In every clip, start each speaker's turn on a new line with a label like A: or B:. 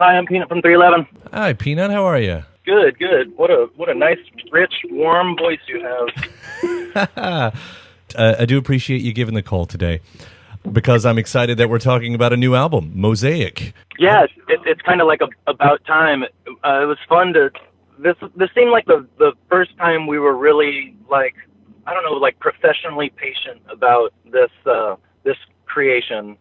A: Hi, I'm P-Nut from 311.
B: Hi, P-Nut. How are you?
A: Good, good. What a nice, rich, warm voice you have.
B: I do appreciate you giving the call today because I'm excited that we're talking about a new album, Mosaic.
A: Yeah, it's kind of like about time. It was fun to. This seemed like the first time we were really like, I don't know, like professionally patient about this creation.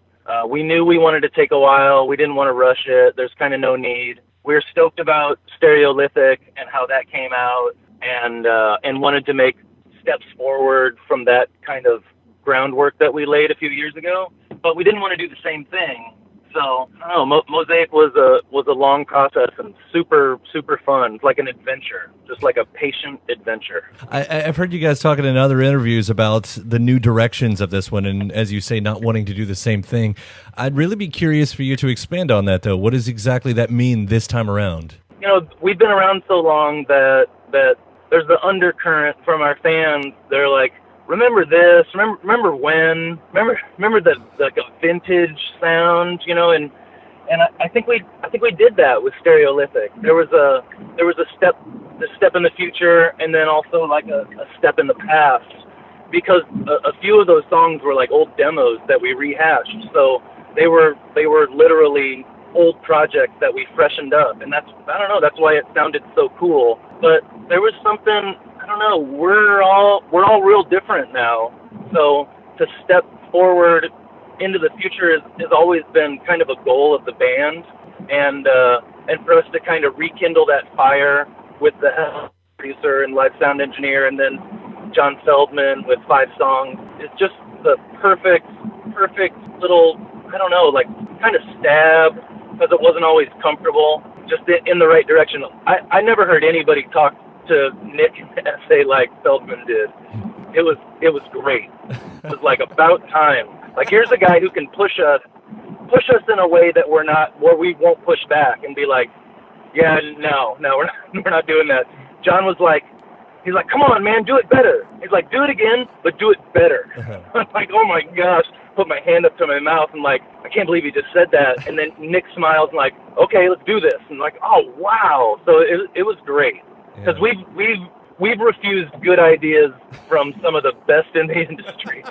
A: We knew we wanted to take a while. We didn't want to rush it. There's kind of no need. We were stoked about Stereolithic and how that came out, and wanted to make steps forward from that kind of groundwork that we laid a few years ago. But we didn't want to do the same thing. So I don't know. Mosaic was a long process and super fun. It's like an adventure, just like a patient adventure.
B: I've heard you guys talking in other interviews about the new directions of this one, and as you say, not wanting to do the same thing. I'd really be curious for you to expand on that, though. What does exactly that mean this time around?
A: You know, we've been around so long that there's the undercurrent from our fans. They're like, remember this? Remember when? Remember the like a vintage sound, you know? And I think we did that with Stereolithic. There was a step in the future, and then also like a step in the past, because a few of those songs were like old demos that we rehashed. So they were literally old projects that we freshened up, and that's why it sounded so cool. But there was something, I don't know, we're all real different now. So to step forward into the future has always been kind of a goal of the band, and for us to kind of rekindle that fire with the producer and live sound engineer, and then John Feldman with 5 songs, is just the perfect little, I don't know, like kind of stab, because it wasn't always comfortable, just in the right direction. I never heard anybody talk to Nick in the essay like Feldman did. It was great. It was like about time. Like, here's a guy who can push us in a way that where we won't push back and be like, yeah, no, we're not doing that. John was like, he's like, come on, man, do it better. He's like, do it again, but do it better. I'm like, oh my gosh, put my hand up to my mouth and like, I can't believe he just said that. And then Nick smiles and like, okay, let's do this. And like, oh wow. So it was great, because we've refused good ideas from some of the best in the industry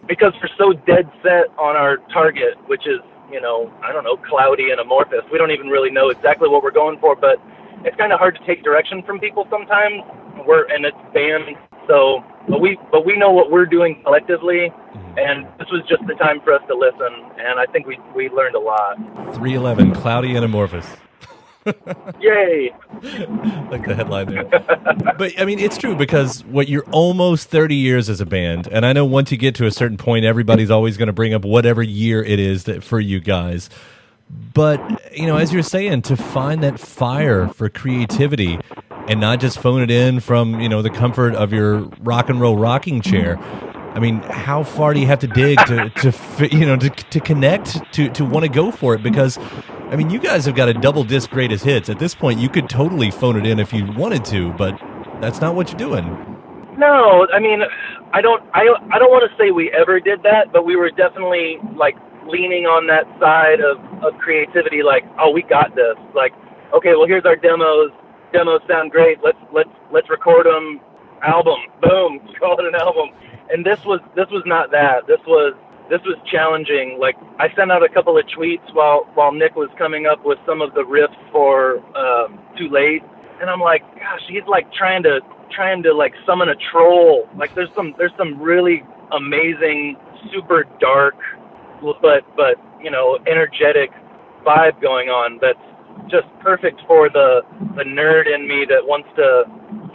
A: because we're so dead set on our target, which is, you know, I don't know, cloudy and amorphous. We don't even really know exactly what we're going for, but it's kind of hard to take direction from people sometimes. And it's band, so but we know what we're doing collectively, and this was just the time for us to listen, and I think we learned a lot.
B: 311, cloudy and amorphous.
A: Yay!
B: Like the headline there. But I mean, it's true, because you're almost 30 years as a band, and I know once you get to a certain point, everybody's always going to bring up whatever year it is for you guys. But, you know, as you're saying, to find that fire for creativity and not just phone it in from, you know, the comfort of your rock and roll rocking chair. I mean, how far do you have to dig to connect, to want to go for it? Because, I mean, you guys have got a double disc greatest hits. At this point, you could totally phone it in if you wanted to, but that's not what you're doing.
A: No, I mean, I don't want to say we ever did that, but we were definitely like leaning on that side of creativity, like, oh, we got this. Like, okay, well, here's our demos. Demos sound great. Let's record them. Album, boom, call it an album. And this was not that. This was challenging. Like, I sent out a couple of tweets while Nick was coming up with some of the riffs for Too Late, and I'm like, gosh, he's like trying to like summon a troll. Like, there's some really amazing, super dark, but you know, energetic vibe going on that's just perfect for the nerd in me that wants to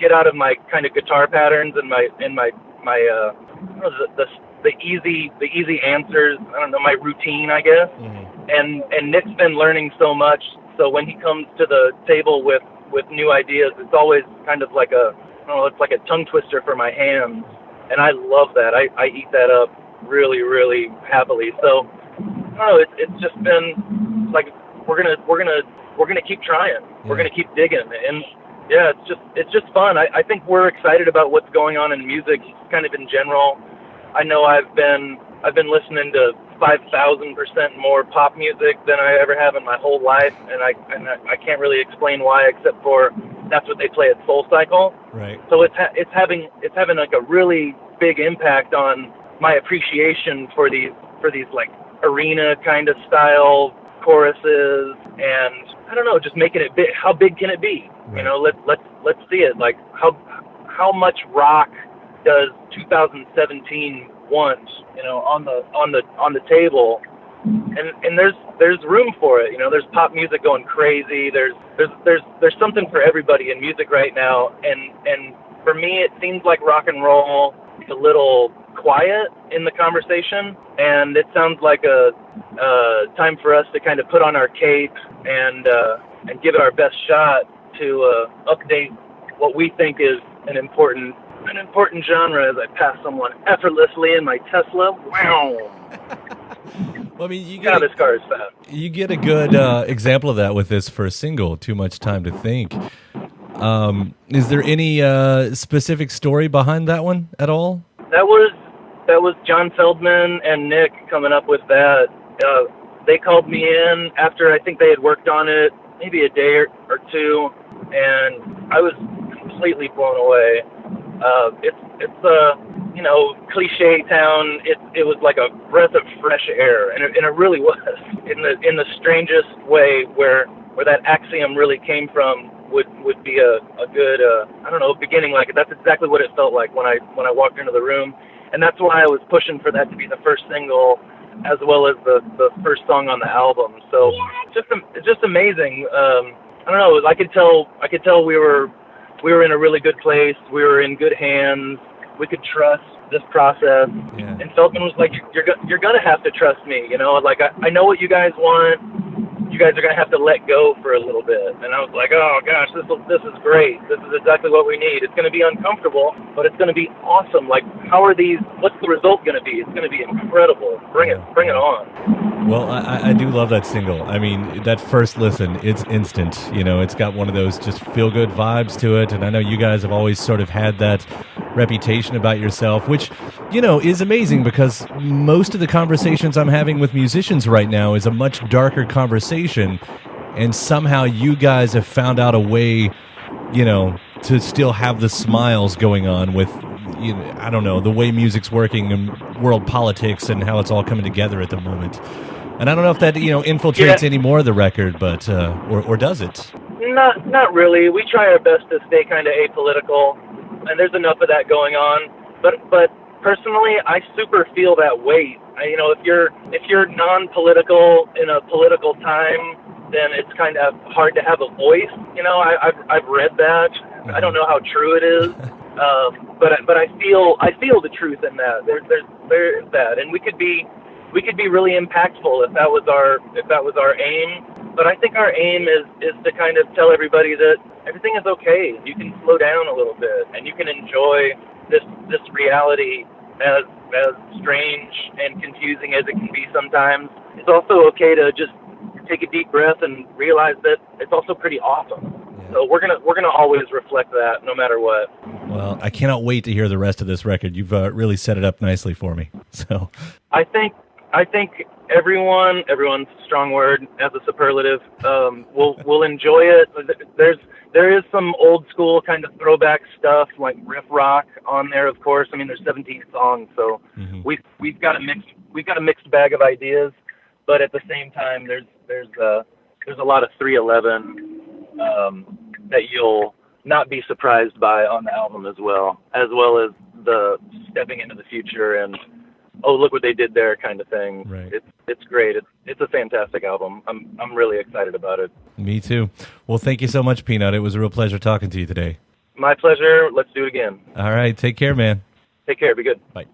A: get out of my kind of guitar patterns and my the easy answers. I don't know, my routine, I guess. Mm-hmm. And Nick's been learning so much, so when he comes to the table with new ideas, it's always kind of like it's like a tongue twister for my hands, and I love that. I eat that up really, really happily. So I don't know, it's just been like we're gonna keep trying. Yeah. We're gonna keep digging, and yeah, it's just fun. I think we're excited about what's going on in music, kind of in general. I know I've been listening to 5,000% more pop music than I ever have in my whole life, and I can't really explain why, except for that's what they play at Soul Cycle.
B: Right.
A: So it's having like a really big impact on my appreciation for these like arena kind of style choruses, and I don't know, just making it big. How big can it be? Right. You know, let's see it. Like how much rock does 2017 want? You know, on the table, and there's room for it. You know, there's pop music going crazy. There's something for everybody in music right now, and for me, it seems like rock and roll is a little quiet in the conversation, and it sounds like a time for us to kind of put on our cape and give it our best shot to update what we think is an important genre as I pass someone effortlessly in my Tesla. Wow.
B: Well, I mean,
A: this car is fast.
B: You get a good example of that with this first single, Too Much Time to Think. Is there any specific story behind that one at all?
A: That was John Feldman and Nick coming up with that. They called me in after I think they had worked on it maybe a day or two, and I was completely blown away. It's a cliche town. It was like a breath of fresh air, and it really was in the strangest way where that axiom really came from. Would be a good I don't know, beginning like it. That's exactly what it felt like when I walked into the room, and that's why I was pushing for that to be the first single as well as the first song on the album. So just amazing. I don't know. I could tell we were in a really good place. We were in good hands. We could trust this process. Yeah. And Feldman was like, "You're gonna have to trust me. You know, like I know what you guys want. You guys are gonna have to let go for a little bit." And I was like, "Oh gosh, this is great. This is exactly what we need. It's gonna be uncomfortable, but it's gonna be awesome. Like, what's the result gonna be? It's gonna be incredible. Bring it on."
B: Well, I do love that single. I mean, that first listen, it's instant. You know, it's got one of those just feel-good vibes to it, and I know you guys have always sort of had that reputation about yourself, which, you know, is amazing because most of the conversations I'm having with musicians right now is a much darker conversation, and somehow you guys have found out a way, you know, to still have the smiles going on with, you know, I don't know, the way music's working and world politics and how it's all coming together at the moment. And I don't know if that, you know, infiltrates any more of the record, but or does it?
A: Not really. We try our best to stay kind of apolitical, and there's enough of that going on. But personally, I super feel that weight. You know, if you're non-political in a political time, then it's kind of hard to have a voice. You know, I've read that. I don't know how true it is, but I feel the truth in that. There is that, and we could be really impactful if that was our aim. But I think our aim is to kind of tell everybody that everything is okay. You can slow down a little bit, and you can enjoy this reality, as strange and confusing as it can be sometimes. It's also okay to just take a deep breath and realize that it's also pretty awesome. Yeah. So we're gonna always reflect that, no matter what.
B: Well, I cannot wait to hear the rest of this record. You've really set it up nicely for me. So
A: I think everyone's a strong word as a superlative, will enjoy it. There is some old school kind of throwback stuff like riff rock on there, of course. I mean, there's 17 songs, so we've got a mixed bag of ideas, but at the same time, there's a lot of 311 that you'll not be surprised by on the album as well as the stepping into the future and, oh, look what they did there kind of thing.
B: Right.
A: It's great. It's a fantastic album. I'm really excited about it.
B: Me too. Well, thank you so much, P-Nut. It was a real pleasure talking to you today.
A: My pleasure. Let's do it again.
B: All right. Take care, man.
A: Take care. Be good.
B: Bye.